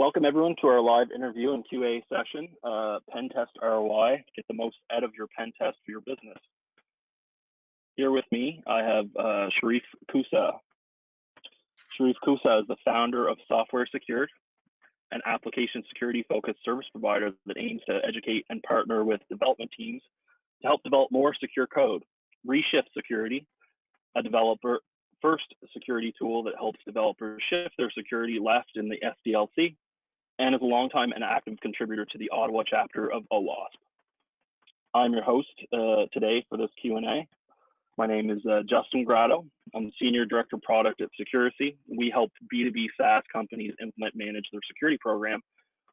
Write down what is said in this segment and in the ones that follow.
Welcome everyone to our live interview and QA session, Pen Test ROI, get the most out of your pen test for your business. Here with me, I have Sherif Koussa. Sherif Koussa is the founder of Software Secured, an application security focused service provider that aims to educate and partner with development teams to help develop more secure code. Reshift Security, a developer first security tool that helps developers shift their security left in the SDLC, and is a longtime and active contributor to the Ottawa chapter of OWASP. I'm your host today for this Q&A. My name is Justin Gratto. I'm the Senior Director of Product at Securicy. We help B2B SaaS companies implement, manage their security program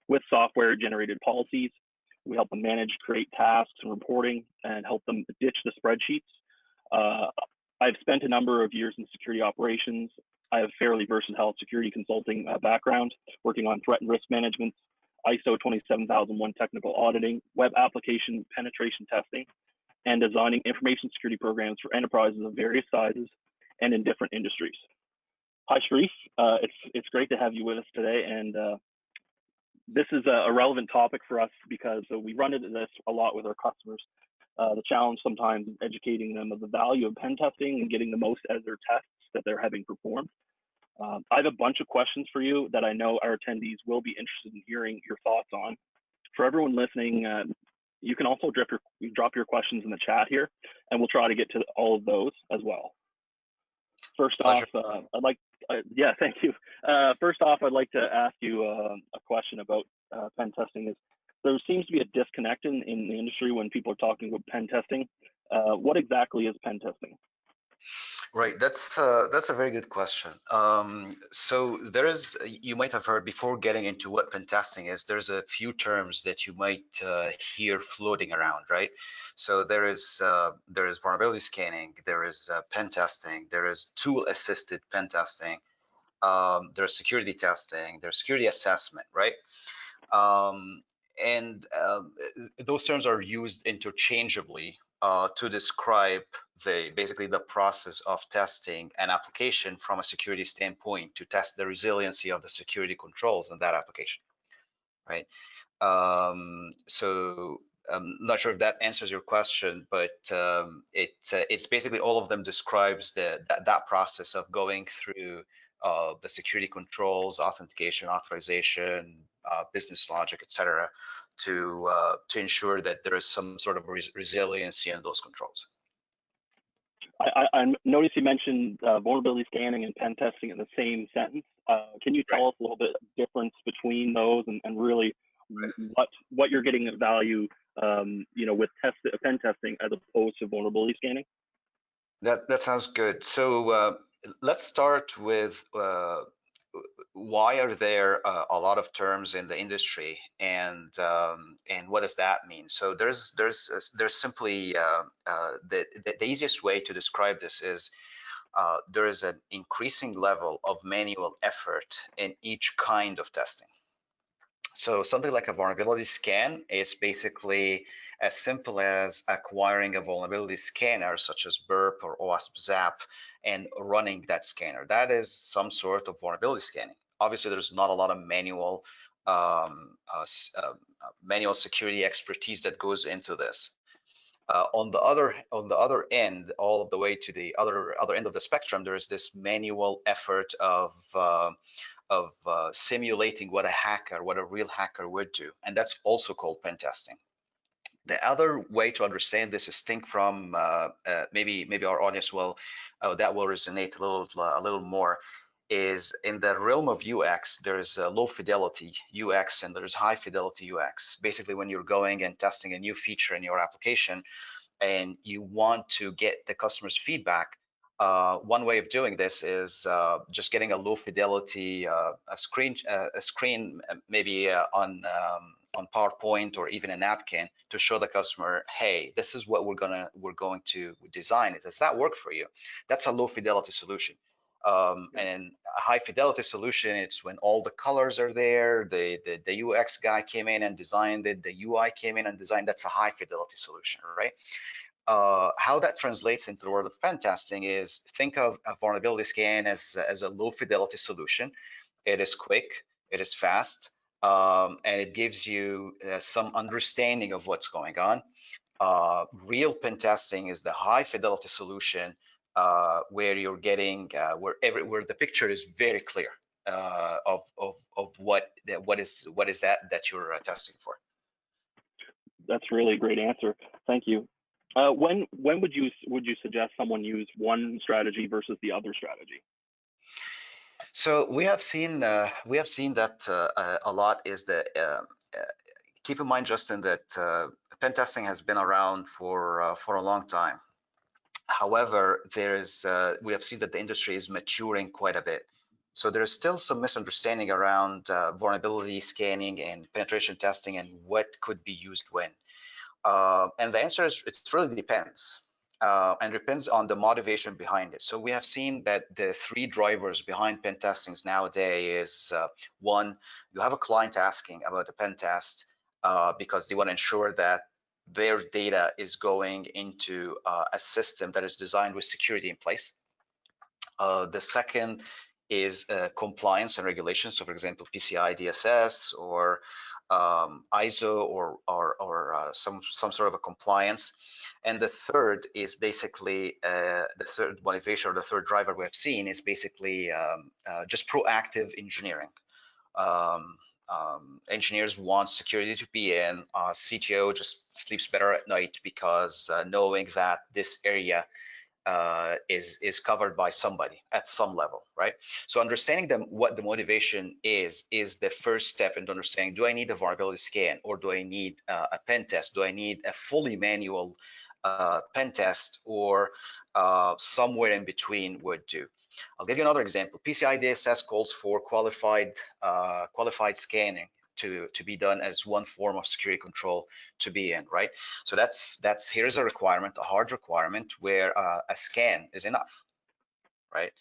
with software-generated policies. We help them manage, create tasks and reporting, and help them ditch the spreadsheets. I've spent a number of years in security operations. I have fairly versatile security consulting background, working on threat and risk management, ISO 27001 technical auditing, web application penetration testing, and designing information security programs for enterprises of various sizes and in different industries. Hi, Sherif. It's great to have you with us today. And this is a relevant topic for us because we run into this a lot with our customers. The challenge sometimes is educating them of the value of pen testing and getting the most out of their tests that they're having performed. I have a bunch of questions for you that I know our attendees will be interested in hearing your thoughts on. For everyone listening, you can also drop your questions in the chat here, and we'll try to get to all of those as well. First off, thank you. First off, I'd like to ask you a question about pen testing. There seems to be a disconnect in the industry when people are talking about pen testing. What exactly is pen testing? Right, that's a very good question. So you might have heard before getting into what pen testing is, there's a few terms that you might hear floating around, right? So there is vulnerability scanning, there is pen testing, there is tool-assisted pen testing, there's security testing, there's security assessment, right? Those terms are used interchangeably to describe basically the process of testing an application from a security standpoint to test the resiliency of the security controls in that application, right? So I'm not sure if that answers your question, but it's basically all of them describes that process of going through the security controls, authentication, authorization, business logic, etc., to ensure that there is some sort of resiliency in those controls. I noticed you mentioned vulnerability scanning and pen testing in the same sentence. Can you tell us a little bit difference between those and really what you're getting at value, with pen testing as opposed to vulnerability scanning? That sounds good. So let's start with why are there a lot of terms in the industry, and what does that mean? So there's simply the easiest way to describe this is there is an increasing level of manual effort in each kind of testing. So something like a vulnerability scan is basically as simple as acquiring a vulnerability scanner such as burp or OWASP Zap and running that scanner. That is some sort of vulnerability scanning. Obviously, there's not a lot of manual security expertise that goes into this. On the other end, all of the way to the other end of the spectrum, there is this manual effort of simulating what a real hacker would do, and that's also called pen testing. The other way to understand this is think from maybe our audience will that will resonate a little more, is in the realm of UX. There's low fidelity UX and there's high fidelity UX. Basically, when you're going and testing a new feature in your application and you want to get the customer's feedback, one way of doing this is just getting a low fidelity a screen maybe on PowerPoint or even a napkin to show the customer, hey, this is what we're going to design. Does that work for you? That's a low fidelity solution. And a high fidelity solution, it's when all the colors are there, the UX guy came in and designed it, the UI came in and designed. That's a high fidelity solution, right? How that translates into the world of pen testing is, think of a vulnerability scan as a low fidelity solution. It is quick, it is fast, and it gives you some understanding of what's going on. Real pen testing is the high fidelity solution where you're getting where the picture is very clear of what is that you're testing for. That's really a great answer. Thank you. When would you suggest someone use one strategy versus the other strategy? So we have seen that a lot is that keep in mind, Justin, that pen testing has been around for a long time. However, we have seen that the industry is maturing quite a bit. So there's still some misunderstanding around vulnerability scanning and penetration testing and what could be used when. And the answer is it really depends. And depends on the motivation behind it. So we have seen that the three drivers behind pen testings nowadays is one, you have a client asking about a pen test because they want to ensure that their data is going into a system that is designed with security in place. The second is compliance and regulations. So, for example, PCI DSS or ISO or some sort of a compliance. And the third is basically the third motivation or the third driver we have seen is basically just proactive engineering. Engineers want security to be in. CTO just sleeps better at night because knowing that this area is covered by somebody at some level, right? So understanding them, what the motivation is the first step in understanding, do I need a vulnerability scan or do I need a pen test? Do I need a fully manual pen test or somewhere in between would do? I'll give you another example. PCI DSS calls for qualified scanning to be done as one form of security control to be in, right? So here's a requirement, a hard requirement where a scan is enough, right?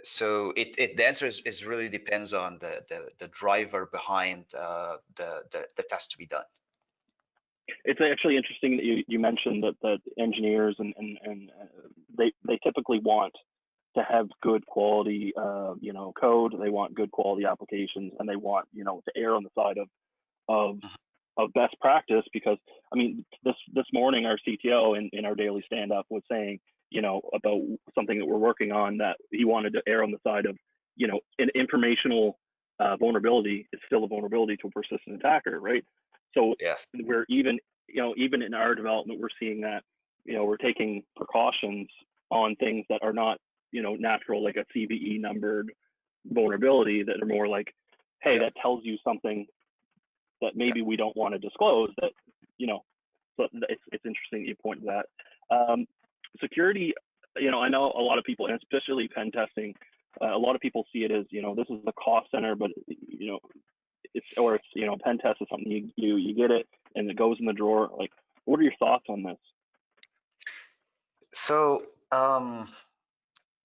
So the answer is really depends on the driver behind the test to be done. It's actually interesting that you mentioned that engineers and they typically want to have good quality code. They want good quality applications, and they want to err on the side of best practice, because I mean this morning our CTO in our daily stand up was saying about something that we're working on, that he wanted to err on the side of an informational vulnerability is still a vulnerability to a persistent attacker, right? So yes, we're even in our development we're seeing that we're taking precautions on things that are not natural, like a CVE numbered vulnerability, that are more like, hey, that tells you something that maybe we don't want to disclose, that so it's interesting that you point to that. Security, I know a lot of people, and especially pen testing, a lot of people see it as this is the cost center, but it's pen test is something you get it and it goes in the drawer. Like, what are your thoughts on this? So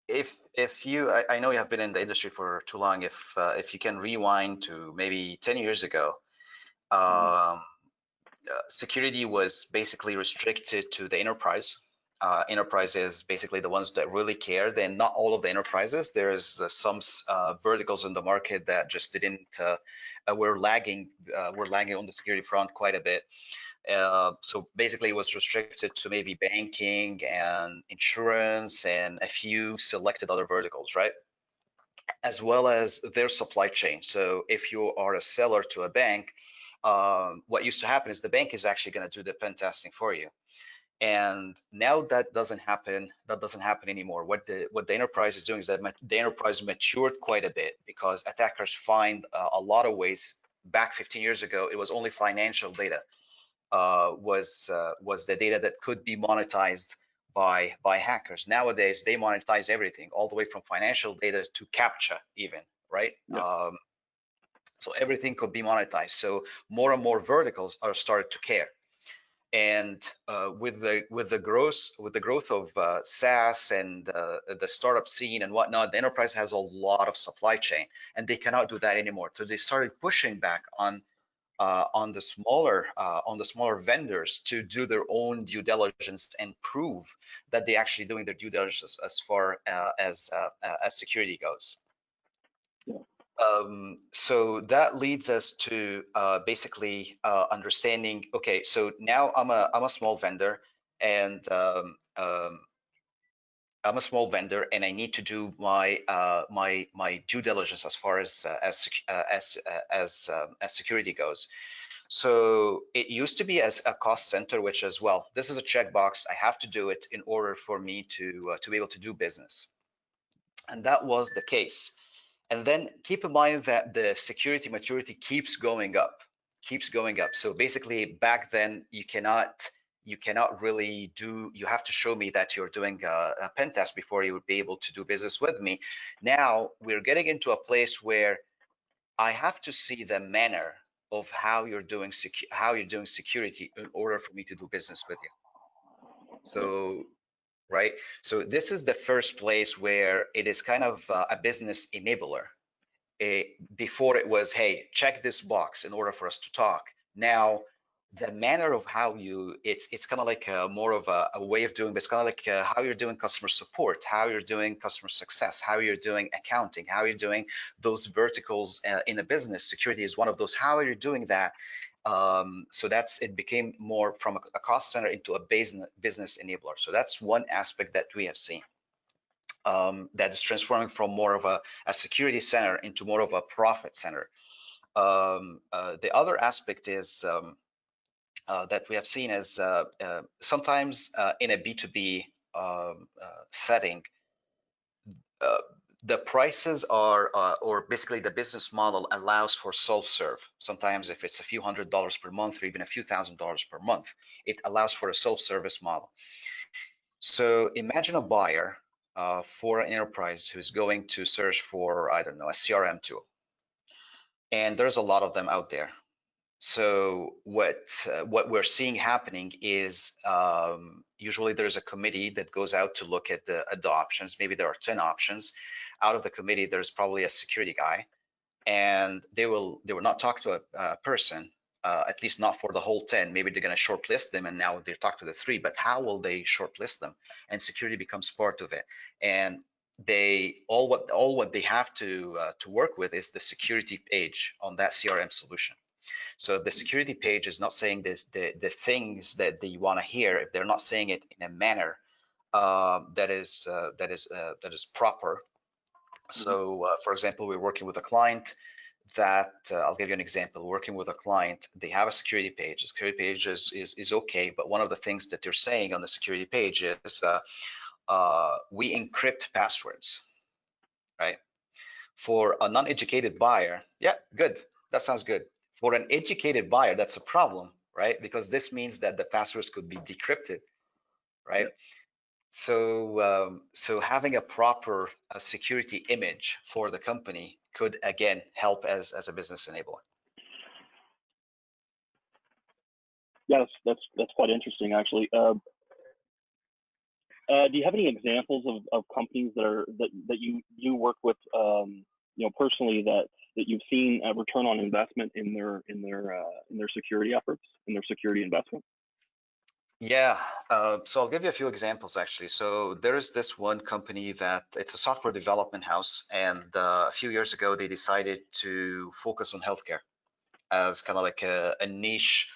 if you, I know you have been in the industry for too long. If you can rewind to maybe 10 years ago, security was basically restricted to the enterprise. Enterprises, basically the ones that really care. Then not all of the enterprises. There's some verticals in the market that just didn't. We're lagging. We're lagging on the security front quite a bit. So basically, it was restricted to maybe banking and insurance and a few selected other verticals, right? As well as their supply chain. So if you are a seller to a bank, what used to happen is the bank is actually going to do the pen testing for you. And now that doesn't happen. That doesn't happen anymore. What the enterprise is doing is that the enterprise matured quite a bit, because attackers find a lot of ways. Back 15 years ago, it was only financial data was the data that could be monetized by hackers. Nowadays, they monetize everything, all the way from financial data to CAPTCHA, even, right? Yeah. So everything could be monetized. So more and more verticals are started to care. And with the growth of SaaS and the startup scene and whatnot, the enterprise has a lot of supply chain, and they cannot do that anymore. So they started pushing back on the smaller vendors to do their own due diligence and prove that they're actually doing their due diligence as far as security goes. Yeah. So that leads us to basically understanding. Okay, so now I'm a small vendor, and I'm a small vendor, and I need to do my my due diligence as far as security goes. So it used to be as a cost center, which as well, this is a checkbox. I have to do it in order for me to be able to do business, and that was the case. And then keep in mind that the security maturity keeps going up, keeps going up. So basically back then you cannot really do, you have to show me that you're doing a pen test before you would be able to do business with me. Now we're getting into a place where I have to see the manner of how you're doing security in order for me to do business with you. So right, so this is the first place where it is kind of a business enabler. Before it was, hey, check this box in order for us to talk. Now, the manner of how you, it's kind of like more of a way of doing, but it's kind of like how you're doing customer support, how you're doing customer success, how you're doing accounting, how you're doing those verticals in a business. Security is one of those. How are you doing that? So that's, it became more from a cost center into a business enabler. So that's one aspect that we have seen. That is transforming from more of a security center into more of a profit center. The other aspect is that we have seen is sometimes in a B2B setting, uh, the prices are, or basically the business model allows for self-serve. Sometimes if it's a few $100s per month or even a few $1,000s per month, it allows for a self-service model. So imagine a buyer for an enterprise who's going to search for, I don't know, a CRM tool. And there's a lot of them out there. So what we're seeing happening is usually there's a committee that goes out to look at the options. Maybe there are 10 options. Out of the committee, there's probably a security guy, and they will not talk to a person, at least not for the whole 10. Maybe they're going to shortlist them, and now they talk to the 3, but how will they shortlist them? And security becomes part of it. And they all what they have to work with is the security page on that CRM solution. So if the security page is not saying the things that they want to hear, if they're not saying it in a manner that is proper. So for example, we're working with a client that I'll give you an example. Working with a client, they have a security page. The security page is okay, but one of the things that they're saying on the security page is we encrypt passwords, right? For a non-educated buyer, yeah, good. That sounds good. For an educated buyer, that's a problem, right? Because this means that the passwords could be decrypted, right? Yep. So having a proper security image for the company could again help as a business enabler. Yeah, that's quite interesting, actually. Do you have any examples of companies that you work with, personally, that you've seen a return on investment in their security efforts, in their security investment? Yeah, so I'll give you a few examples actually. So there is this one company that it's a software development house, and a few years ago they decided to focus on healthcare as kind of like a niche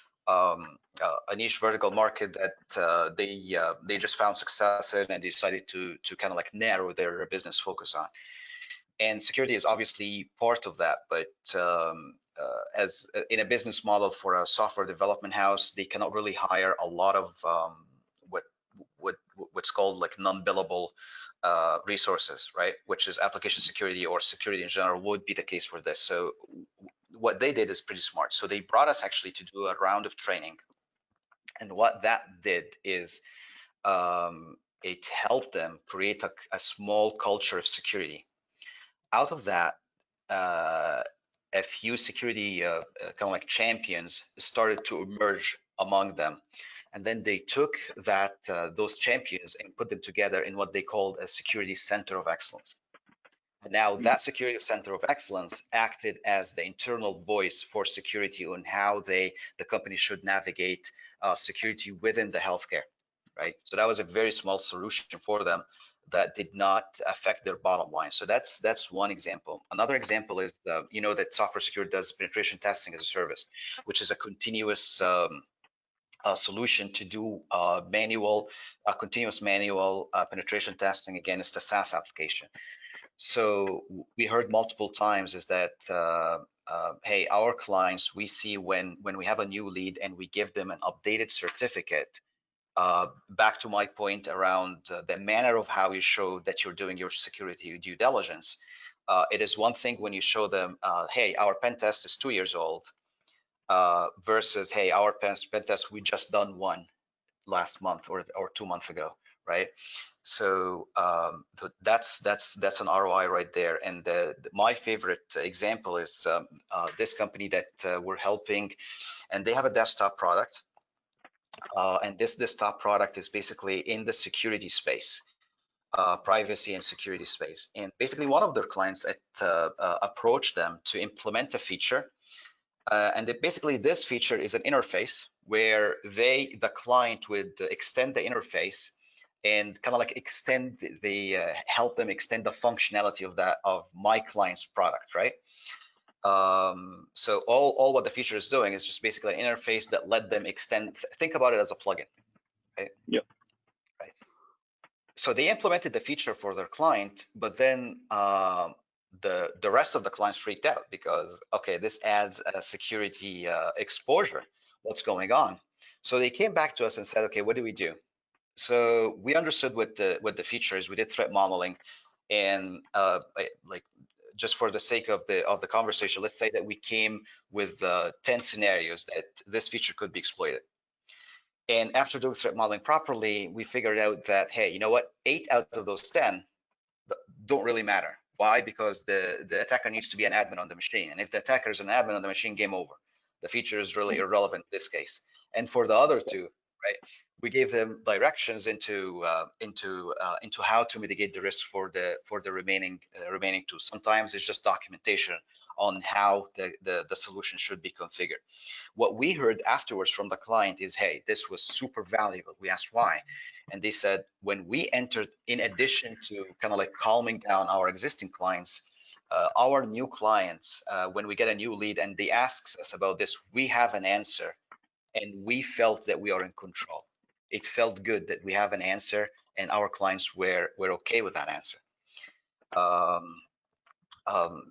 vertical market that they just found success in, and they decided to kind of like narrow their business focus on. And security is obviously part of that, but as in a business model for a software development house, they cannot really hire a lot of what's called like non-billable resources, right? Which is application security or security in general would be the case for this. So what they did is pretty smart. So they brought us actually to do a round of training, and what that did is it helped them create a small culture of security. Out of that, a few security kind of like champions started to emerge among them, and then they took that those champions and put them together in what they called a security center of excellence. And now that security center of excellence acted as the internal voice for security on how the company should navigate security within the healthcare, right? So that was a very small solution for them, that did not affect their bottom line. So that's one example. Another example is you know that Software Security does penetration testing as a service, which is a continuous solution to do continuous manual penetration testing against a SaaS application. So we heard multiple times is that hey, our clients, we see when we have a new lead and we give them an updated certificate. Back to my point around the manner of how you show that you're doing your security due diligence. It is one thing when you show them, hey, our pen test is 2 years old, versus, hey, our pen test, we just done one last month or 2 months ago, right? So that's an ROI right there. And my favorite example is this company that we're helping, and they have a desktop product. And this desktop product is basically in the security space, privacy and security space. And basically one of their clients approached them to implement a feature. And basically this feature is an interface where the client would extend the interface and kind of like extend help them extend the functionality of my client's product, right? So all what the feature is doing is just basically an interface that let them extend. Think about it as a plugin, right? Yep. Right. So they implemented the feature for their client, but then the rest of the clients freaked out because, okay, this adds a security exposure. What's going on? So they came back to us and said, okay, what do we do? So we understood what the feature is. We did threat modeling, and like just for the sake of the conversation, let's say that we came with 10 scenarios that this feature could be exploited. And after doing threat modeling properly, we figured out that, hey, you know what? 8 out of those 10 don't really matter. Why? Because the attacker needs to be an admin on the machine. And if the attacker is an admin on the machine, game over. The feature is really irrelevant in this case. And for the other two, right, we gave them directions into how to mitigate the risk for the remaining two. Sometimes it's just documentation on how the solution should be configured. What we heard afterwards from the client is, hey, this was super valuable. We asked why, and they said, when we entered, in addition to kind of like calming down our existing clients, our new clients, when we get a new lead and they ask us about this, we have an answer, and we felt that we are in control. It felt good that we have an answer, and our clients were okay with that answer.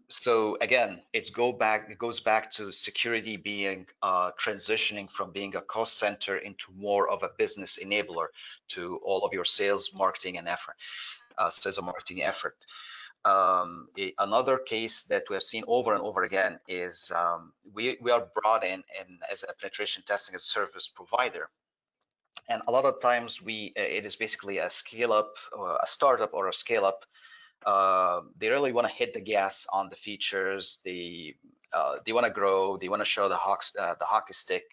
So again, it goes back to security being transitioning from being a cost center into more of a business enabler to all of your sales, marketing, and effort. Sales and marketing effort. Another case that we have seen over and over again is we are brought in as a penetration testing as a service provider. And a lot of times it is basically a scale up, or a startup, or a scale up. They really want to hit the gas on the features. They want to grow. They want to show the hockey stick,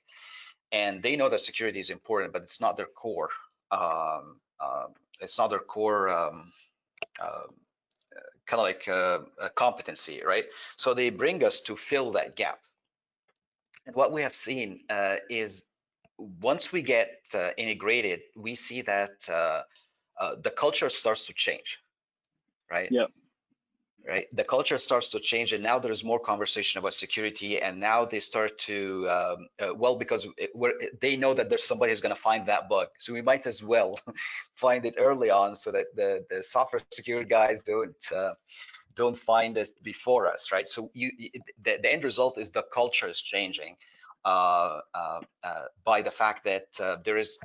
and they know that security is important, but it's not their core. It's not their core kind of like a competency, right? So they bring us to fill that gap. And what we have seen is once we get integrated, we see that the culture starts to change, right? Yep. Right, the culture starts to change, and now there's more conversation about security, and now they start to well, because they know that there's somebody who's going to find that bug, so we might as well find it early on so that the software security guys don't find this before us, right? So the end result is the culture is changing by the fact that there is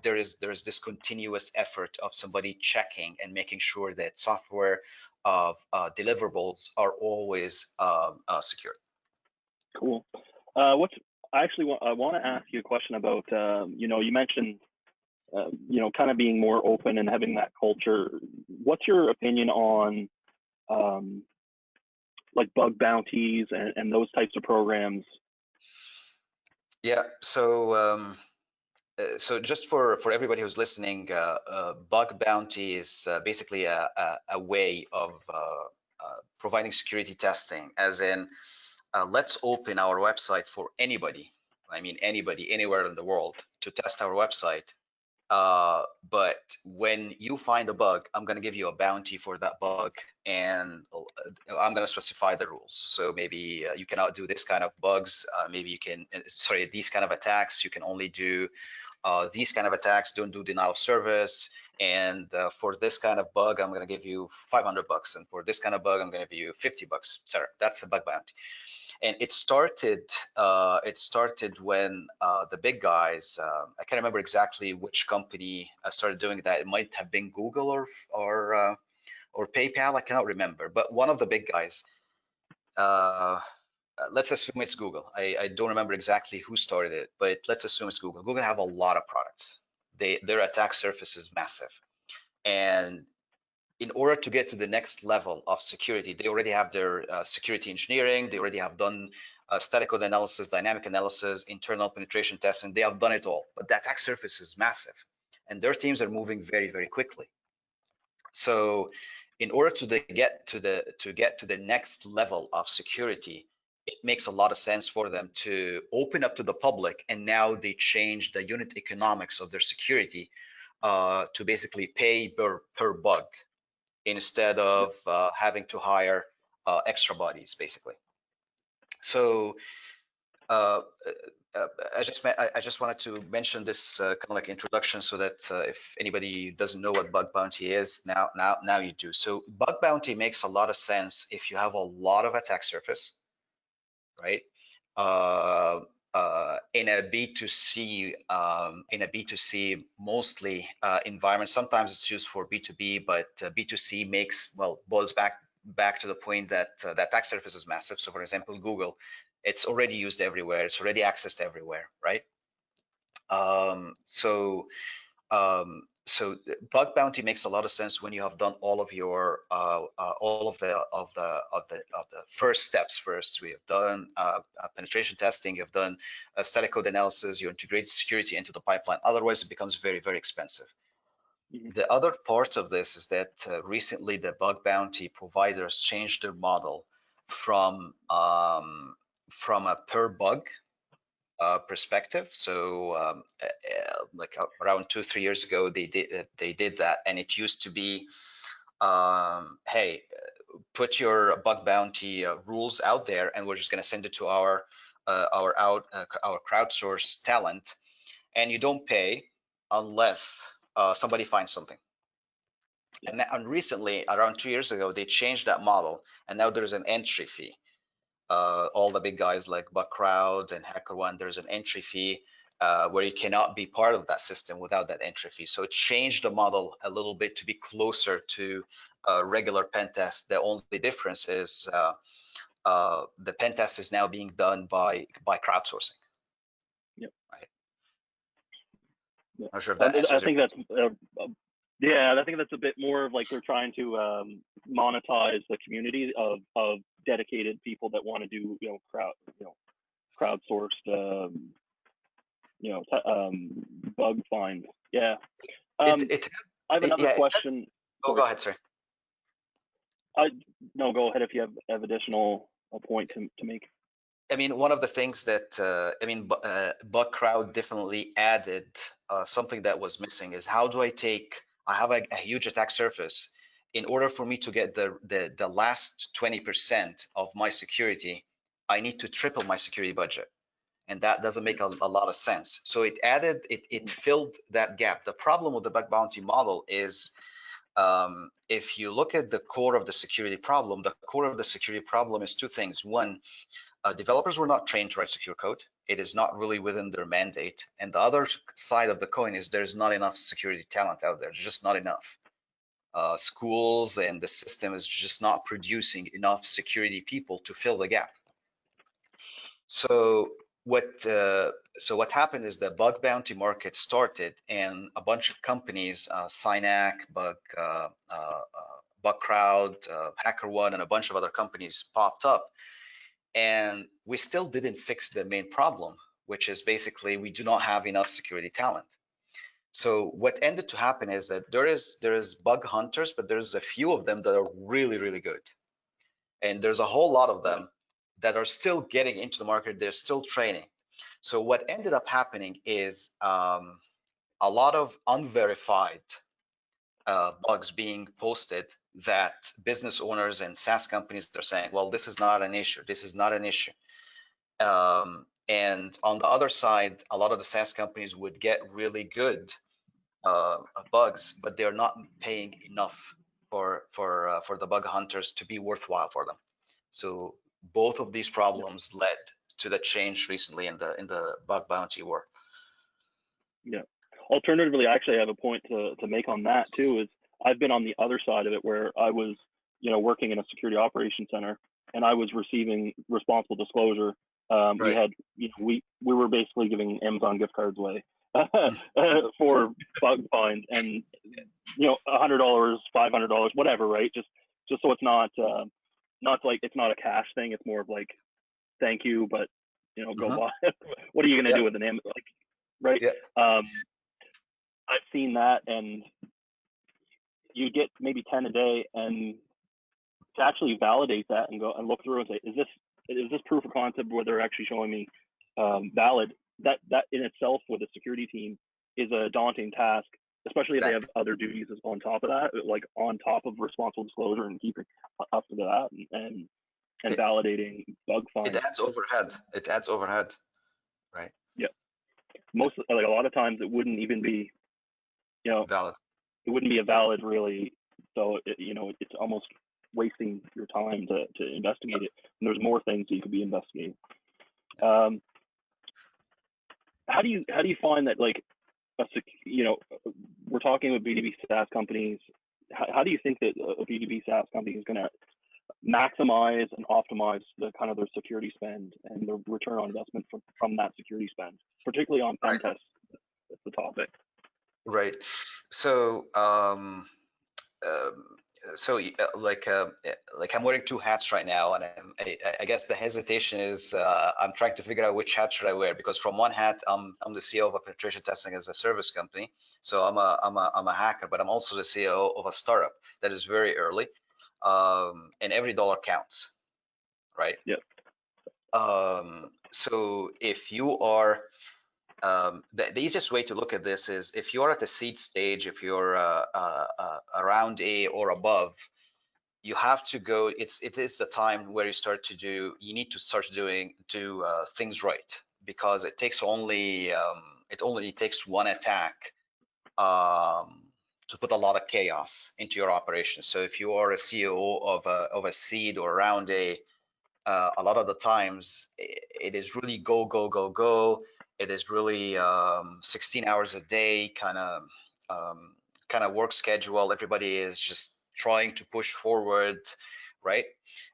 this continuous effort of somebody checking and making sure that software of deliverables are always secure. Cool. What's I want to ask you a question about you mentioned kind of being more open and having that culture. What's your opinion on like bug bounties and those types of programs? Yeah. So just for everybody who's listening, bug bounty is basically a way of providing security testing, as in let's open our website for anybody. I mean, anybody, anywhere in the world, to test our website. But when you find a bug, I'm going to give you a bounty for that bug, and I'm going to specify the rules. So maybe you cannot do this kind of bugs. Maybe you can, sorry, these kind of attacks. You can only do these kind of attacks. Don't do denial of service. And for this kind of bug, I'm going to give you $500, and for this kind of bug, I'm going to give you $50, etc. That's the bug bounty. And it started when the big guys, I can't remember exactly which company started doing that. It might have been Google or PayPal. I cannot remember, but one of the big guys. Let's assume it's Google. I don't remember exactly who started it, but let's assume it's Google. Google have a lot of products. Their attack surface is massive, and in order to get to the next level of security, they already have their security engineering. They already have done static code analysis, dynamic analysis, internal penetration testing. They have done it all, but the attack surface is massive, and their teams are moving very, very quickly. So, in order to get to the next level of security, it makes a lot of sense for them to open up to the public, and now they change the unit economics of their security to basically pay per bug, instead of having to hire extra bodies, basically. So uh, I just wanted to mention this kind of like introduction, so that if anybody doesn't know what bug bounty is, now you do. So bug bounty makes a lot of sense if you have a lot of attack surface, right? In a B2C mostly environment. Sometimes it's used for B2B, but B2C boils back to the point that that attack surface is massive. So for example, Google, it's already used everywhere. It's already accessed everywhere, right? So bug bounty makes a lot of sense when you have done all of your all of the first steps first. We have done penetration testing, you've done static code analysis, you integrate security into the pipeline. Otherwise, it becomes very, very expensive. The other part of this is that recently the bug bounty providers changed their model from a per bug perspective. So like around 2-3 years ago, they did that, and it used to be, hey, put your bug bounty rules out there, and we're just going to send it to our crowdsourced talent, and you don't pay unless somebody finds something. And recently, around 2 years ago, they changed that model, and now there's an entry fee. All the big guys like Bugcrowd and HackerOne, there's an entry fee where you cannot be part of that system without that entry fee. So it changed the model a little bit to be closer to regular pen test. The only difference is the pen test is now being done by crowdsourcing. Yep. Right. Yep. I'm not sure if that answers I think that's yeah, I think that's a bit more of like they're trying to monetize the community of dedicated people that want to do crowdsourced bug find. Yeah. I have another question. Go ahead, sir. No, go ahead if you have additional point to make. I mean, one of the things that Bugcrowd definitely added something that was missing is how do I have a huge attack surface. In order for me to get the last 20% of my security, I need to triple my security budget, and that doesn't make a lot of sense. So it filled that gap. The problem with the bug bounty model is, if you look at the core of the security problem, the core of the security problem is two things. One, developers were not trained to write secure code. It is not really within their mandate. And the other side of the coin is there's not enough security talent out there. There's just not enough. Schools and the system is just not producing enough security people to fill the gap. So what happened is the bug bounty market started, and a bunch of companies, Synac, Bugcrowd, HackerOne, and a bunch of other companies popped up. And we still didn't fix the main problem, which is basically we do not have enough security talent. So what ended to happen is that there is bug hunters, but there's a few of them that are really, really good. And there's a whole lot of them that are still getting into the market. They're still training. So what ended up happening is a lot of unverified bugs being posted that business owners and SaaS companies are saying, well, this is not an issue. This is not an issue. And on the other side, a lot of the SaaS companies would get really good bugs, but they're not paying enough for the bug hunters to be worthwhile for them. So both of these problems led to the change recently in the bug bounty war. Yeah. Alternatively, I actually have a point to make on that too. Is I've been on the other side of it where I was, working in a security operations center, and I was receiving responsible disclosure. We had, we were basically giving Amazon gift cards away for bug finds, and $100, $500, whatever, right? Just so it's not like it's not a cash thing. It's more of like, thank you, but go buy. What are you gonna do with an Amazon? Like, right? Yeah. I've seen that, and you get maybe 10 a day, and to actually validate that and go and look through and say, is this proof of concept where they're actually showing me valid? That in itself with a security team is a daunting task, especially if they have other duties on top of that, like on top of responsible disclosure and keeping up to that and validating bug finds. It adds overhead. It adds overhead, right? Yeah. A lot of times it wouldn't even be, valid. It wouldn't be a valid really. So it's almost wasting your time to investigate it. And there's more things that you could be investigating. How do you find that, like, we're talking with B2B SaaS companies. How do you think that a B2B SaaS company is going to maximize and optimize the kind of their security spend and the return on investment from that security spend, particularly on pen tests? That's the topic. Right. So like I'm wearing two hats right now, and I guess the hesitation is I'm trying to figure out which hat should I wear, because from one hat I'm the CEO of a penetration testing as a service company, so I'm a hacker, but I'm also the CEO of a startup that is very early, and every dollar counts, right? Yep. So if you are the easiest way to look at this is if you're at the seed stage, if you're around A or above, you have to go. It is the time where you need to start doing things right, because it takes only it only takes one attack to put a lot of chaos into your operation. So if you are a CEO of a seed or around A lot of the times it is really go go go go. It is really 16 hours a day kind of work schedule. Everybody is just trying to push forward, right?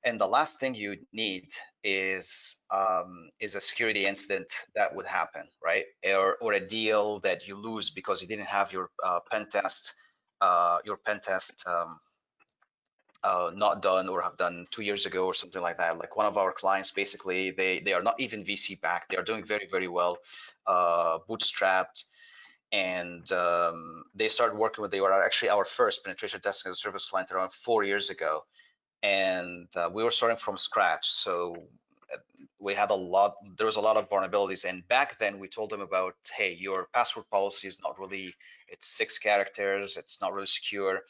And the last thing you need is a security incident that would happen, right? Or a deal that you lose because you didn't have your pen test not done, or have done 2 years ago or something like that. Like one of our clients, basically, they are not even VC backed. They are doing very, very well, bootstrapped. And they started working they were actually our first penetration testing as a service client around 4 years ago. And we were starting from scratch. So we had there was a lot of vulnerabilities. And back then we told them about, hey, your password policy is not really, it's 6 characters. It's not really secure.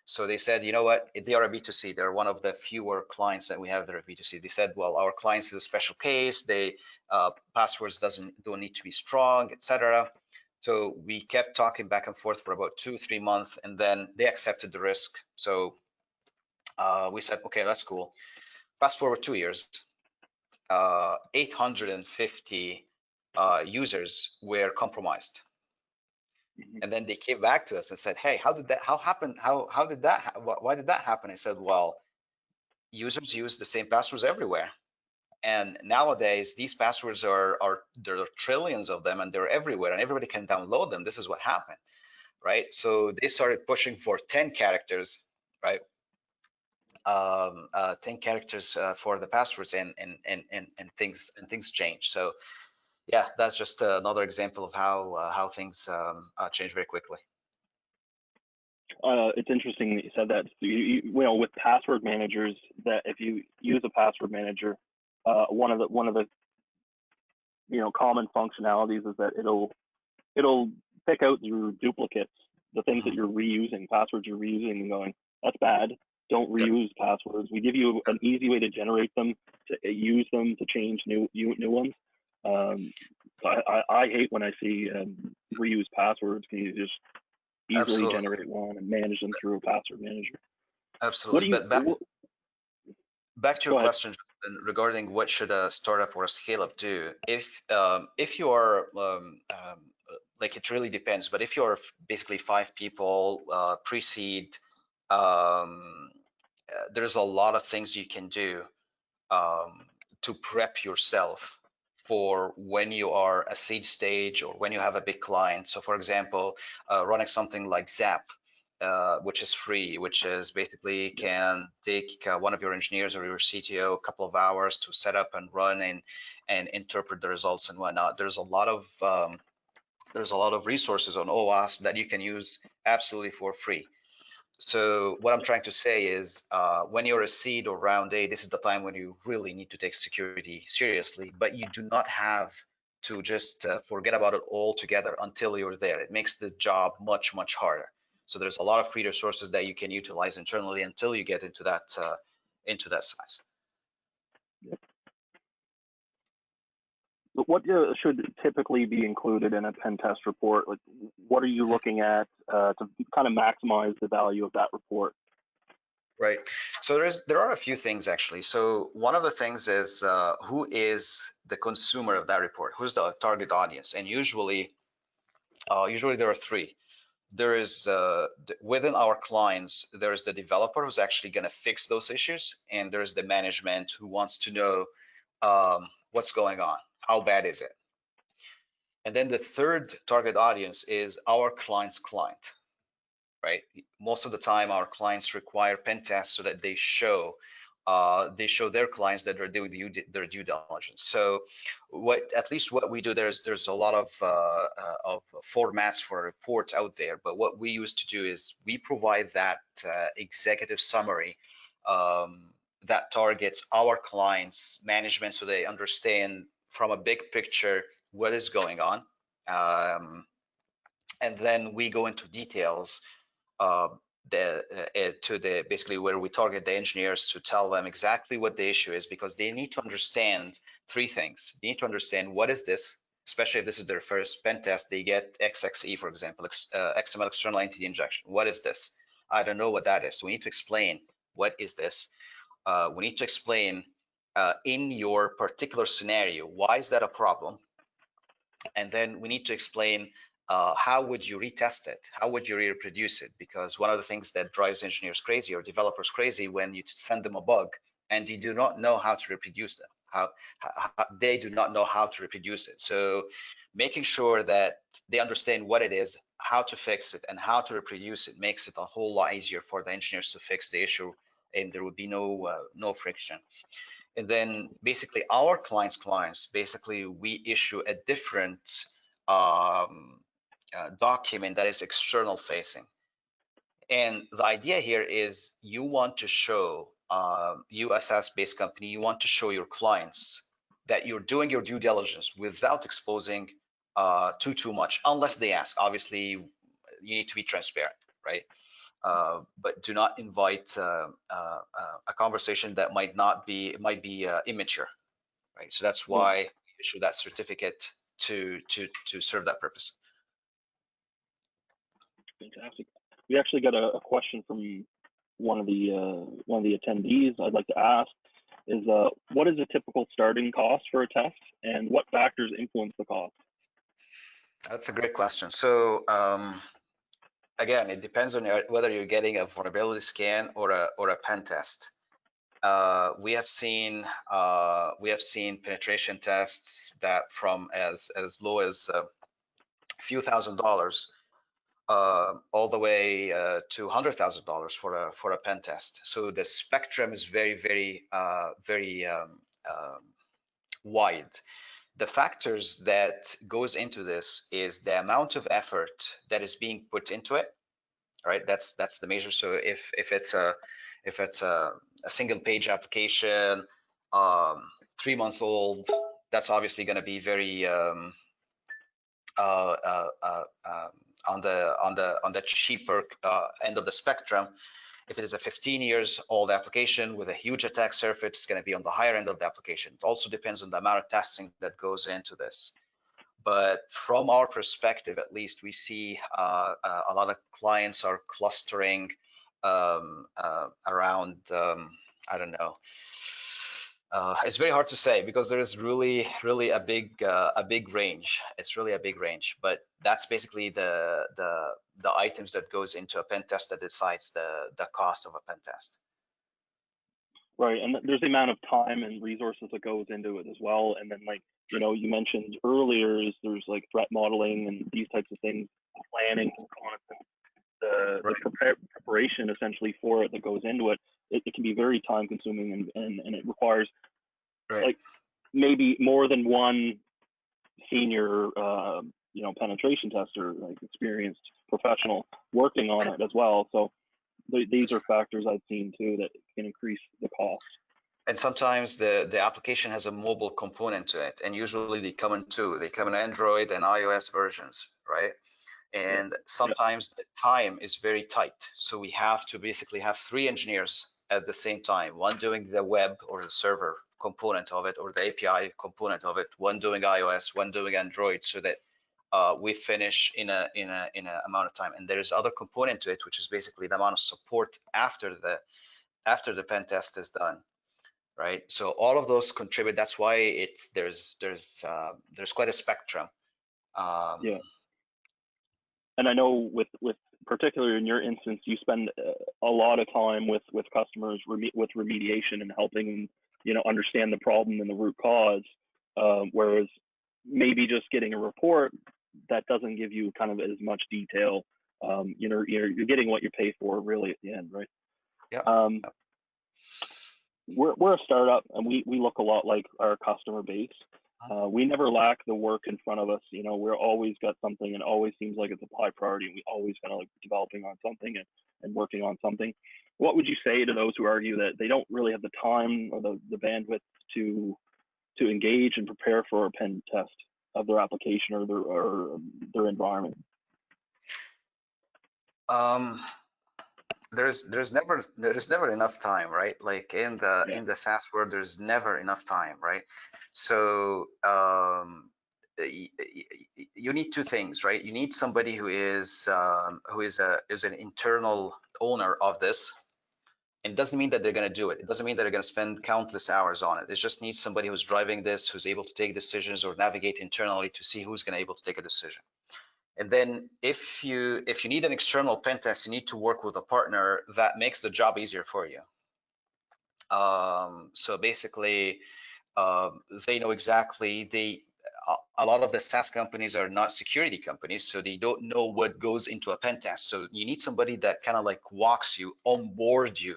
So they said, you know what, they are a B2C. They're one of the fewer clients that we have that are B2C. They said, well, our clients is a special case. They passwords don't need to be strong, etc. So we kept talking back and forth for about 2-3 months, and then they accepted the risk. So we said, okay, that's cool. Fast forward 2 years, 850 users were compromised. And then they came back to us and said, hey, why did that happen? I said, well, users use the same passwords everywhere. And nowadays, these passwords there are trillions of them, and they're everywhere, and everybody can download them. This is what happened, right? So they started pushing for 10 characters, right? 10 characters for the passwords, and things change. So yeah, that's just another example of how things change very quickly. It's interesting that you said that. With password managers, that if you use a password manager, one of the common functionalities is that it'll pick out your duplicates, the things that you're reusing, passwords you're reusing, and going, that's bad. Don't reuse passwords. We give you an easy way to generate them, to use them, to change new ones. I hate when I see reuse passwords. Can you just easily generate one and manage them through a password manager? Absolutely. But back to your question regarding what should a startup or a scale-up do. If you are like, it really depends, but if you're basically 5 people, pre-seed, there's a lot of things you can do to prep yourself for when you are a seed stage or when you have a big client. So for example, running something like Zap, which is free, which is basically can take one of your engineers or your CTO a couple of hours to set up and run and interpret the results and whatnot. There's a lot of resources on OWASP that you can use absolutely for free. So what I'm trying to say is when you're a seed or round A, this is the time when you really need to take security seriously, but you do not have to just forget about it altogether until you're there. It makes the job much, much harder. So there's a lot of free resources that you can utilize internally until you get into that size. But what should typically be included in a pen test report? Like, what are you looking at to kind of maximize the value of that report? Right. So there are a few things actually. So one of the things is who is the consumer of that report? Who's the target audience? And usually there are 3. There is within our clients, there is the developer who's actually going to fix those issues, and there's the management who wants to know what's going on, how bad is it? And then the third target audience is our client's client, right? Most of the time, our clients require pen tests so that they show their clients that they're doing their due diligence. So at least what we do, there's a lot of formats for reports out there, but what we used to do is we provide that executive summary that targets our clients' management so they understand from a big picture what is going on. And then we go into details basically where we target the engineers to tell them exactly what the issue is, because they need to understand 3 things. They need to understand what is this, especially if this is their first pen test. They get XXE, for example, XML external entity injection. What is this? I don't know what that is. So we need to explain what is this. We need to explain in your particular scenario, why is that a problem? And then we need to explain how would you retest it? How would you reproduce it? Because one of the things that drives engineers crazy or developers crazy when you send them a bug and they do not know how to reproduce them. They do not know how to reproduce it. So making sure that they understand what it is, how to fix it, and how to reproduce it makes it a whole lot easier for the engineers to fix the issue, and there would be no friction. And then basically our clients, basically we issue a different document that is external facing. And the idea here is you want to show, you as a SaaS-based company, you want to show your clients that you're doing your due diligence without exposing too much, unless they ask. Obviously, you need to be transparent, right? But do not invite a conversation that might be immature, right? So that's why we issue that certificate to serve that purpose. Fantastic. We actually got a question from one of the attendees. I'd like to ask is what is a typical starting cost for a test, and what factors influence the cost? That's a great question. So again, it depends on whether you're getting a vulnerability scan or a pen test. We have seen penetration tests that from as low as a few $1,000s all the way to $100,000 for a pen test. So the spectrum is very wide. The factors that goes into this is the amount of effort that is being put into it. Right, that's the measure. So if it's a single page application, 3 months old, that's obviously going to be very on the cheaper end of the spectrum. If it is a 15 years old application with a huge attack surface, it's going to be on the higher end of the application. It also depends on the amount of testing that goes into this. But from our perspective, at least, we see a lot of clients are clustering around, I don't know. It's very hard to say because there is really a big range. It's really a big range, but that's basically the items that goes into a pen test that decides the cost of a pen test. Right, and there's the amount of time and resources that goes into it as well. And then, like, you know, you mentioned earlier, is there's like threat modeling and these types of things, planning components, the preparation essentially for it that goes into it. It can be very time consuming, and it requires like maybe more than one senior you know, penetration tester, like experienced professional working on it as well. So these are factors I've seen too that can increase the cost. And sometimes the application has a mobile component to it, and usually they come in two. They come in Android and iOS versions, right? And sometimes the time is very tight. So we have to basically have 3 engineers at the same time, one doing the web or the server component of it or the API component of it, one doing iOS, one doing Android, so that we finish in a amount of time. And there's other component to it, which is basically the amount of support after the pen test is done, right? So all of those contribute. That's why there's quite a spectrum. Yeah. And I know with particularly in your instance, you spend a lot of time with customers with remediation and helping them, you know, understand the problem and the root cause. Whereas maybe just getting a report that doesn't give you kind of as much detail. You know, you're getting what you pay for really at the end, right? Yeah. We're a startup, and we look a lot like our customer base. We never lack the work in front of us. You know, we're always got something, and always seems like it's a high priority. And we always kind of like developing on something and working on something. What would you say to those who argue that they don't really have the time or the bandwidth to engage and prepare for a pen test of their application or their environment? There's never enough time, right? Like in the SaaS world, there's never enough time, right? So you need 2 things, right? You need somebody who is an internal owner of this. And it doesn't mean that they're going to do it. It doesn't mean that they're going to spend countless hours on it. It just needs somebody who's driving this, who's able to take decisions or navigate internally to see who's going to be able to take a decision. And then if you need an external pen test, you need to work with a partner that makes the job easier for you. So basically, they know exactly, a lot of the SaaS companies are not security companies, so they don't know what goes into a pen test. So you need somebody that kind of like walks you, onboard you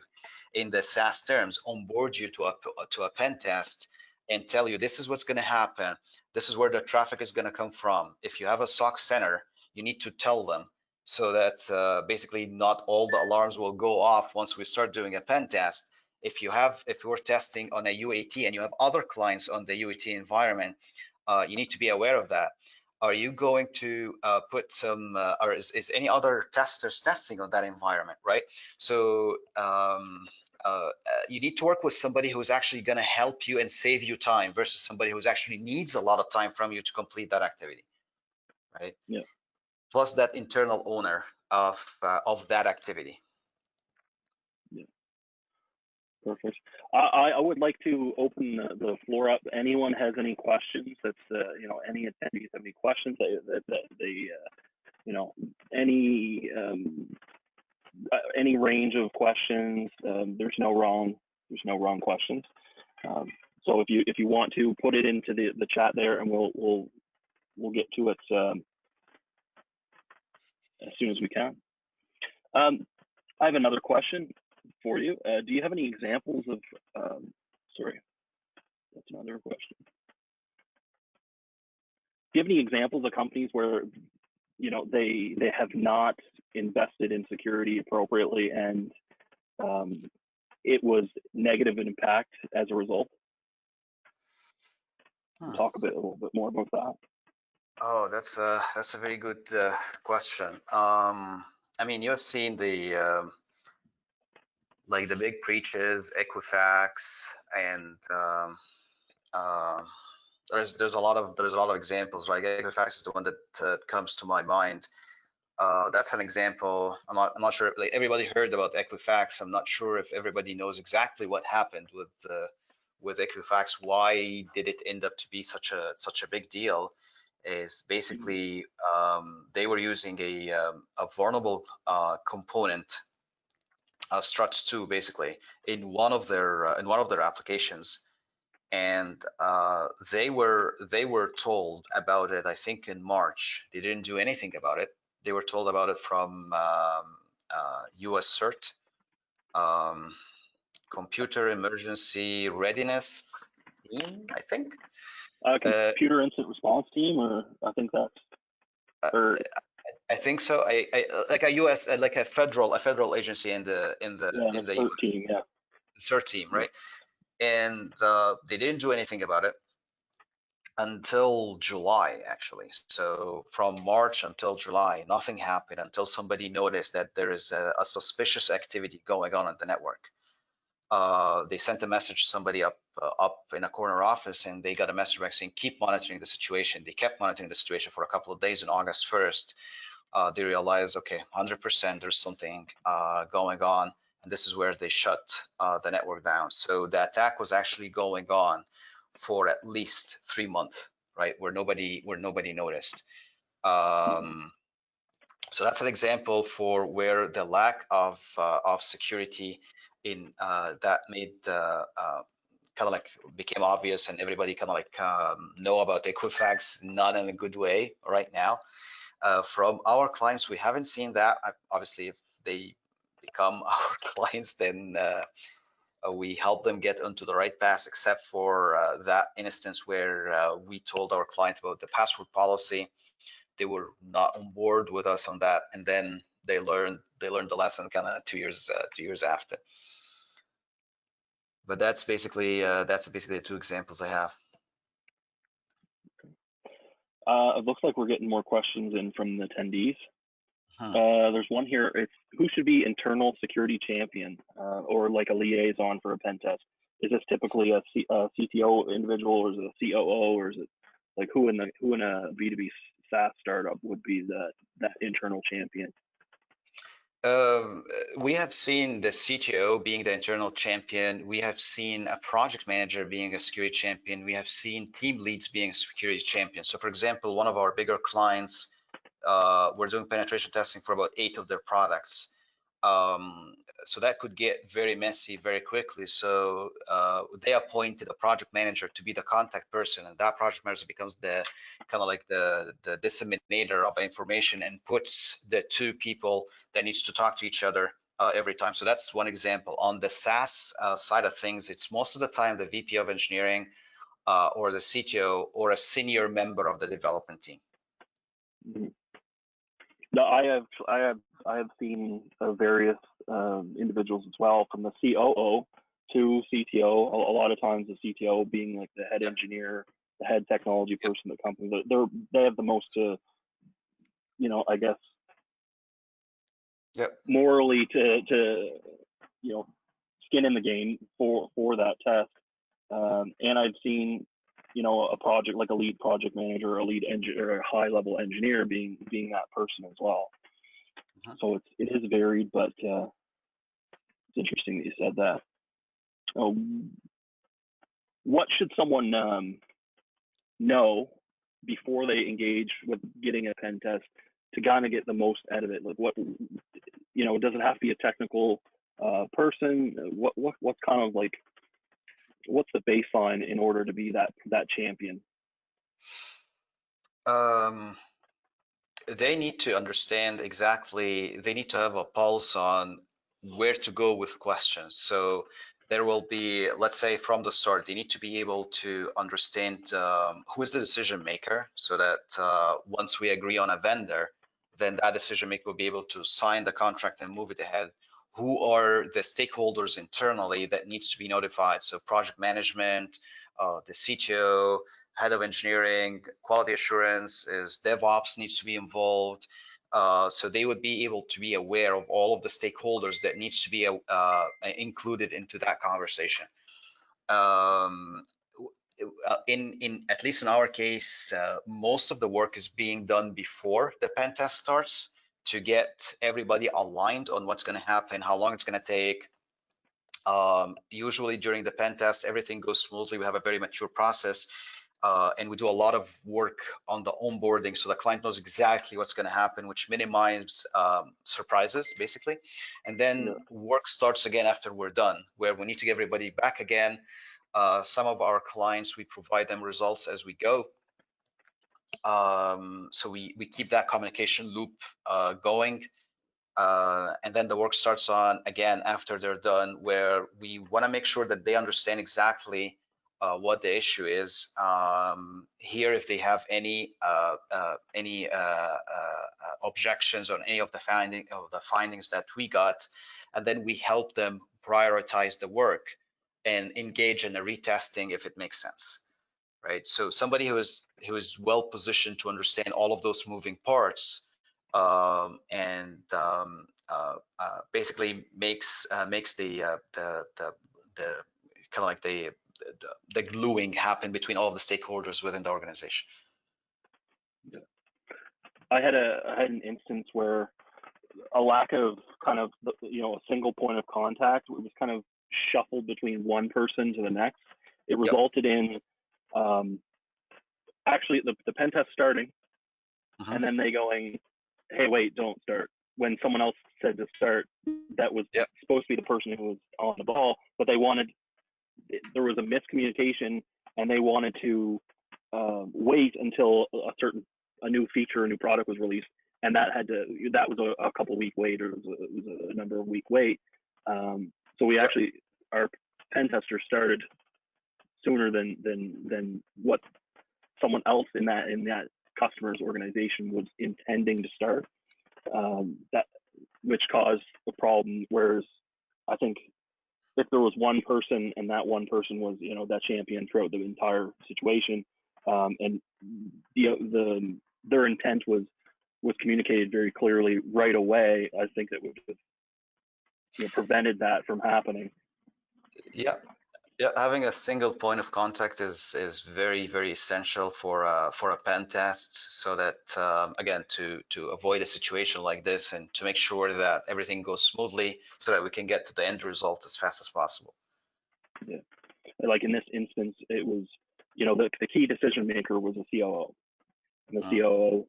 in the SaaS terms, onboard you to a pen test and tell you this is what's going to happen. This is where the traffic is going to come from. If you have a SOC center, you need to tell them so that basically not all the alarms will go off once we start doing a pen test. If we're testing on a UAT and you have other clients on the UAT environment, you need to be aware of that. Are you going to put some, or is any other testers testing on that environment, right? So you need to work with somebody who's actually going to help you and save you time versus somebody who's actually needs a lot of time from you to complete that activity, right? Yeah. Plus that internal owner of that activity. Yeah. Perfect. I would like to open the floor up. Anyone has any questions? That's you know, any attendees have any questions that they you know, any range of questions. There's no wrong questions. So if you want to put it into the chat there, and we'll get to it as soon as we can. I have another question for you. Do you have any examples of, sorry, that's another question. Do you have any examples of companies where, you know, they have not invested in security appropriately and it was negative impact as a result? Talk a little bit more about that. Oh, that's a very good question. I mean, you have seen the like the big breaches, Equifax, and uh, there's a lot of examples. Like Equifax is the one that comes to my mind. That's an example. I'm not sure if like, everybody heard about Equifax. I'm not sure if everybody knows exactly what happened with Equifax. Why did it end up to be such a big deal? Is basically they were using a vulnerable component, struts 2, basically in one of their applications, and they were told about it, I think, in March. They didn't do anything about it. They were told about it from US CERT, um, Computer Emergency Readiness Team, I think. Computer incident response team, or I think that's, Uh, or I think so. I like a US, like a federal agency yeah, the in the CERT US, team, yeah. CERT team, Yeah. right? And they didn't do anything about it until July, actually. So from March until July, nothing happened until somebody noticed that there is a suspicious activity going on the network. They sent a message to somebody up in a corner office, and they got a message back saying, keep monitoring the situation. They kept monitoring the situation for a couple of days. On August 1st, they realized, okay, 100% there's something going on, and this is where they shut the network down. So the attack was actually going on for at least 3 months, right, where nobody noticed. Um, so that's an example for where the lack of security in that made kind of like became obvious, and everybody kind of like know about Equifax, not in a good way right now. From our clients, we haven't seen that. Obviously, if they become our clients, then we help them get onto the right path, except for that instance where we told our client about the password policy. They were not on board with us on that, and then they learned the lesson kind of 2 years after. But that's basically the two examples I have. It looks like we're getting more questions in from the attendees. Hmm. There's one here. It's who should be internal security champion or like a liaison for a pen test? Is this typically a CTO individual, or is it a COO, or is it like who in a B2B SaaS startup would be that internal champion? Um, we have seen the CTO being the internal champion. We have seen a project manager being a security champion. We have seen team leads being security champions. So, for example, one of our bigger clients, we're doing penetration testing for about 8 of their products. So that could get very messy very quickly. So they appointed a project manager to be the contact person, and that project manager becomes the kind of like the disseminator of information and puts the two people that needs to talk to each other every time. So that's one example. On the SaaS side of things, it's most of the time the VP of engineering or the CTO or a senior member of the development team. Mm-hmm. No, I have seen various individuals as well, from the COO to CTO. A lot of times the CTO being like the head engineer, the head technology person in the company. They have the most I guess Yep. morally to skin in the game for that test. And I've seen a project, like a lead project manager, or a lead engineer, or a high level engineer being that person as well. Mhm. So it is varied, but it's interesting that you said that. What should someone know before they engage with getting a pen test to kind of get the most out of it? Like what, does it have to be a technical person? What's kind of like, what's the baseline in order to be that champion? They need to understand exactly, they need to have a pulse on where to go with questions. So there will be, let's say from the start, they need to be able to understand who is the decision maker, so that once we agree on a vendor, then that decision maker will be able to sign the contract and move it ahead. Who are the stakeholders internally that needs to be notified? So project management, the CTO, head of engineering, quality assurance, is DevOps needs to be involved. So they would be able to be aware of all of the stakeholders that needs to be included into that conversation. In at least in our case, most of the work is being done before the pen test starts to get everybody aligned on what's going to happen, how long it's going to take. Usually during the pen test, everything goes smoothly. We have a very mature process, and we do a lot of work on the onboarding, so the client knows exactly what's going to happen, which minimizes surprises, basically. And then work starts again after we're done, where we need to get everybody back again. Some of our clients, we provide them results as we go. So we keep that communication loop going. And then the work starts on again after they're done, where we want to make sure that they understand exactly what the issue is. Here, if they have any objections on any of the findings that we got, and then we help them prioritize the work and engage in a retesting if it makes sense, right? So somebody who is well positioned to understand all of those moving parts, and basically makes the kind of like the gluing happen between all of the stakeholders within the organization. I had an instance where a lack of kind of a single point of contact, it was kind of shuffled between one person to the next. It resulted in actually the pen test starting, and then they going, hey, wait, don't start, when someone else said to start. That was supposed to be the person who was on the ball, but there was a miscommunication, and they wanted to wait until a new feature, a new product was released, and that was a couple week wait, or it was a number of week wait. So we actually, our pen tester started sooner than what someone else in that customer's organization was intending to start, which caused a problem. Whereas I think if there was one person, and that one person was that champion throughout the entire situation, and their intent was communicated very clearly right away, I think that would have prevented that from happening. Yeah, having a single point of contact is very, very essential for a pen test, so that again, to avoid a situation like this, and to make sure that everything goes smoothly, so that we can get to the end result as fast as possible. Yeah, like in this instance, it was the key decision maker was a COO, and the COO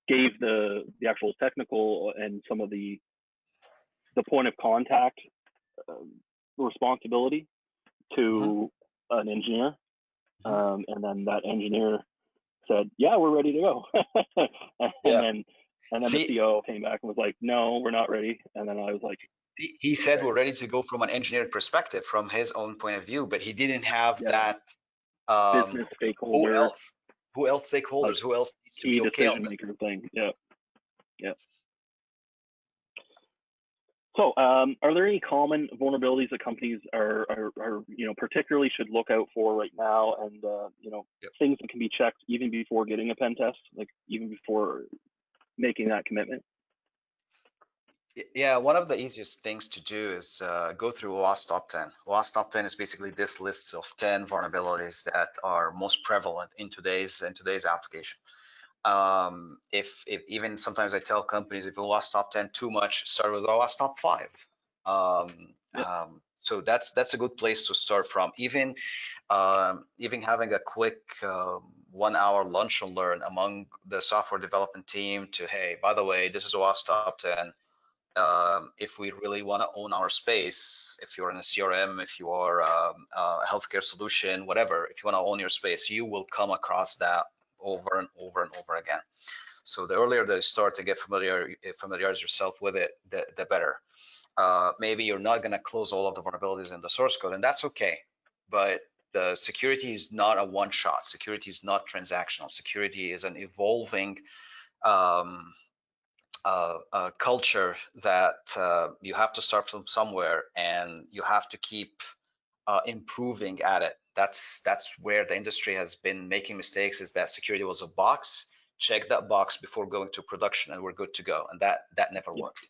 gave the actual technical and some of the point of contact responsibility to an engineer, and then that engineer said, yeah, we're ready to go. and then the COO came back and was like, no, we're not ready. And then I was like, he said we're ready to go from an engineering perspective, from his own point of view, but he didn't have that business stakeholder, who else stakeholders, who else needs to be okay on this thing. So are there any common vulnerabilities that companies are particularly should look out for right now, and things that can be checked even before getting a pen test, like even before making that commitment? Yeah, one of the easiest things to do is go through WASP Top 10. WASP Top 10 is basically this list of 10 vulnerabilities that are most prevalent in today's application. If even sometimes I tell companies, if you WASP Top 10 too much, start with WASP Top 5. So that's a good place to start from. Even having a quick 1 hour lunch and learn among the software development team to, hey, by the way, this is a WASP Top 10. If we really want to own our space, if you're in a CRM, if you are a healthcare solution, whatever, if you want to own your space, you will come across that over and over and over again. So the earlier they start to get familiarize yourself with it, the better. Maybe you're not going to close all of the vulnerabilities in the source code, and that's okay. But the security is not a one-shot. Security is not transactional. Security is an evolving culture that you have to start from somewhere, and you have to keep improving at it. That's where the industry has been making mistakes, is that security was a box. Check that box before going to production and we're good to go. And that never Yeah. worked.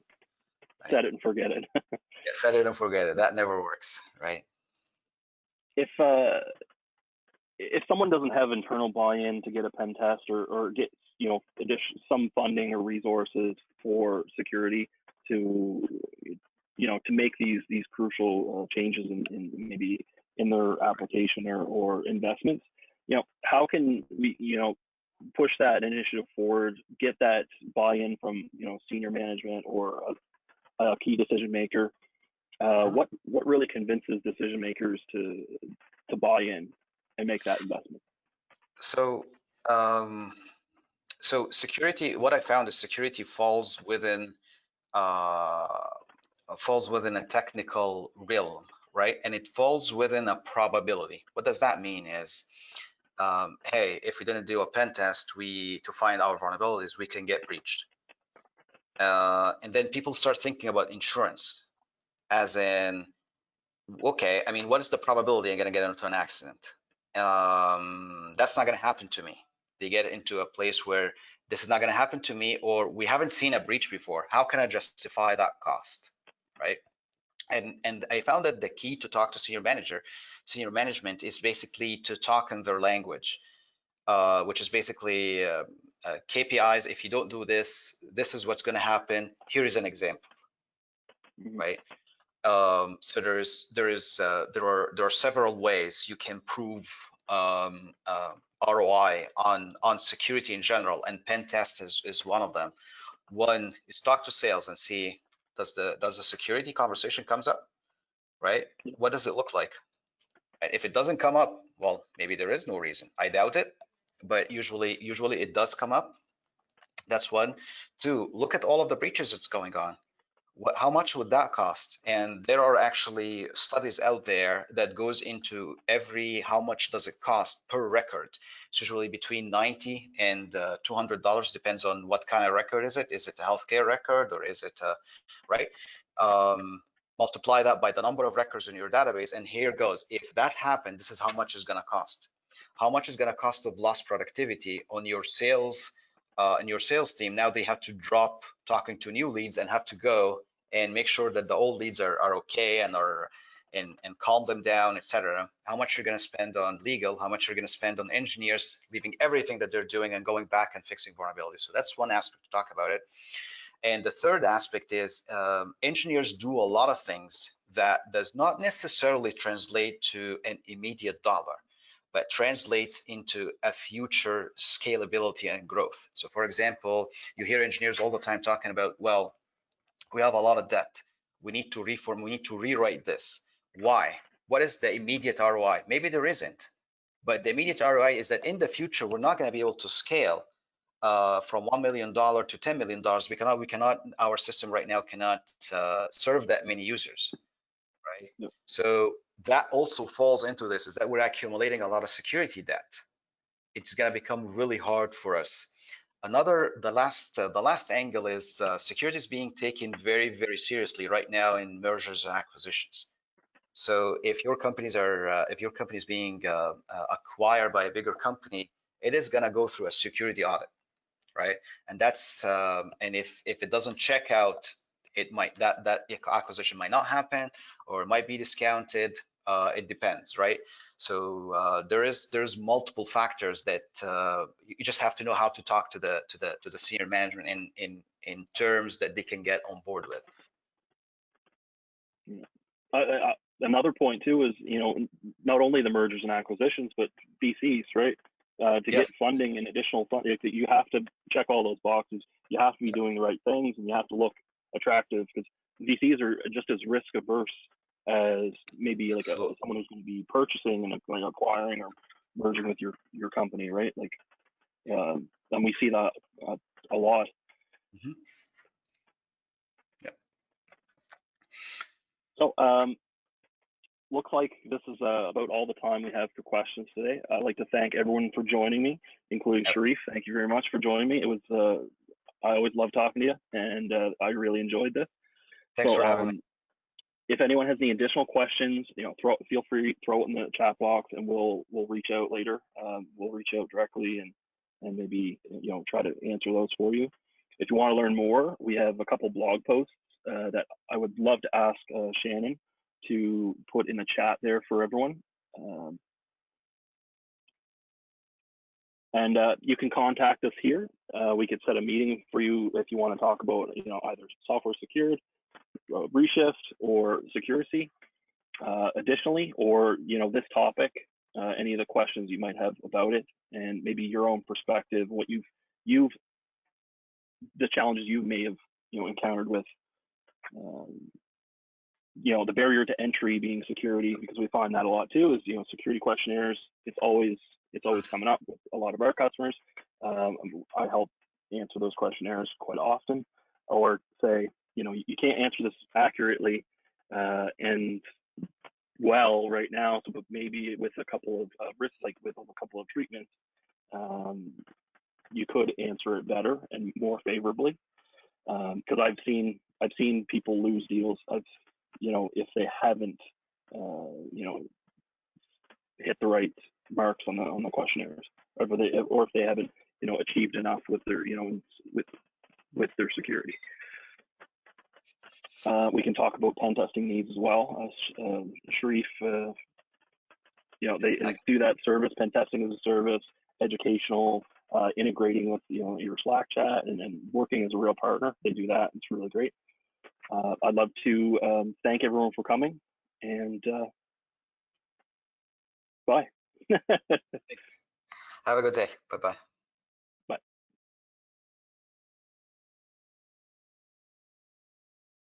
Right? Set it and forget it. Yeah, set it and forget it. That never works, right? If someone doesn't have internal buy-in to get a pen test or get some funding or resources for security to to make these crucial changes in maybe in their application or investments, how can we push that initiative forward, get that buy-in from senior management or a key decision maker? What really convinces decision makers to buy in and make that investment? So so security, what I found is security falls within a technical realm, right? And it falls within a probability. What does that mean is, hey, if we didn't do a pen test, to find our vulnerabilities, we can get breached. And then people start thinking about insurance, as in, okay, I mean, what is the probability I'm going to get into an accident? That's not going to happen to me. They get into a place where this is not going to happen to me, or we haven't seen a breach before. How can I justify that cost, right? And I found that the key to talk to senior management is basically to talk in their language, which is basically KPIs. If you don't do this, this is what's going to happen. Here is an example, right? So there are several ways you can prove ROI on security in general, and pen test is one of them. One is talk to sales and see, does the security conversation comes up, right? What does it look like? And if it doesn't come up, well, maybe there is no reason. I doubt it, but usually it does come up. That's one. Two, look at all of the breaches that's going on. How much would that cost? And there are actually studies out there that goes into how much does it cost per record. It's usually between $90 and $200, depends on what kind of record is it. Is it a healthcare record, or is it right? Multiply that by the number of records in your database, and here goes. If that happened, this is how much it's going to cost. How much is going to cost of lost productivity on your sales and your sales team? Now they have to drop talking to new leads and have to go and make sure that the old leads are okay and calm them down, etc. How much you're going to spend on legal, how much you're going to spend on engineers leaving everything that they're doing and going back and fixing vulnerabilities. So that's one aspect to talk about it. And the third aspect is engineers do a lot of things that does not necessarily translate to an immediate dollar, but translates into a future scalability and growth. So for example, you hear engineers all the time talking about, well, we have a lot of debt. We need to reform, we need to rewrite this. Why? What is the immediate ROI? Maybe there isn't, but the immediate ROI is that in the future, we're not going to be able to scale from $1 million to $10 million. We cannot, our system right now cannot serve that many users, right? Yep. So that also falls into this, is that we're accumulating a lot of security debt. It's going to become really hard for us. The last angle is security is being taken very, very seriously right now in mergers and acquisitions. So if your company is being acquired by a bigger company, it is going to go through a security audit, right? And that's and if it doesn't check out, it might that acquisition might not happen, or it might be discounted. It depends, right? So there's multiple factors that you just have to know how to talk to the senior management in terms that they can get on board with. Another point too is not only the mergers and acquisitions, but VCs, right? To Yes. get funding and additional funding, you have to check all those boxes. You have to be doing the right things, and you have to look attractive, because VCs are just as risk averse as maybe like someone who's going to be purchasing and like acquiring or merging with your company, right? Like, and we see that a lot. Mm-hmm. Yep. So looks like this is about all the time we have for questions today. I'd like to thank everyone for joining me, including Sherif. Thank you very much for joining me. It was I always love talking to you, and I really enjoyed this. Thanks for having me. If anyone has any additional questions, feel free to throw it in the chat box, and we'll reach out later. We'll reach out directly and maybe try to answer those for you. If you want to learn more, we have a couple blog posts that I would love to ask Shannon to put in the chat there for everyone. And you can contact us here. We could set a meeting for you if you want to talk about either software secured, reshift, or security. Additionally, or this topic, any of the questions you might have about it, and maybe your own perspective, what the challenges you may have encountered with the barrier to entry being security, because we find that a lot too, is security questionnaires. It's always coming up with a lot of our customers. I help answer those questionnaires quite often, or say you can't answer this accurately and well right now, but maybe with a couple of risks, like with a couple of treatments, you could answer it better and more favorably. Because I've seen people lose deals if they haven't hit the right marks on the questionnaires, or if they haven't achieved enough with their with their security. We can talk about pen testing needs as well. Sherif, they do that service, pen testing as a service, educational, integrating with your Slack chat and working as a real partner. They do that. It's really great. I'd love to thank everyone for coming, and bye. Have a good day. Bye-bye.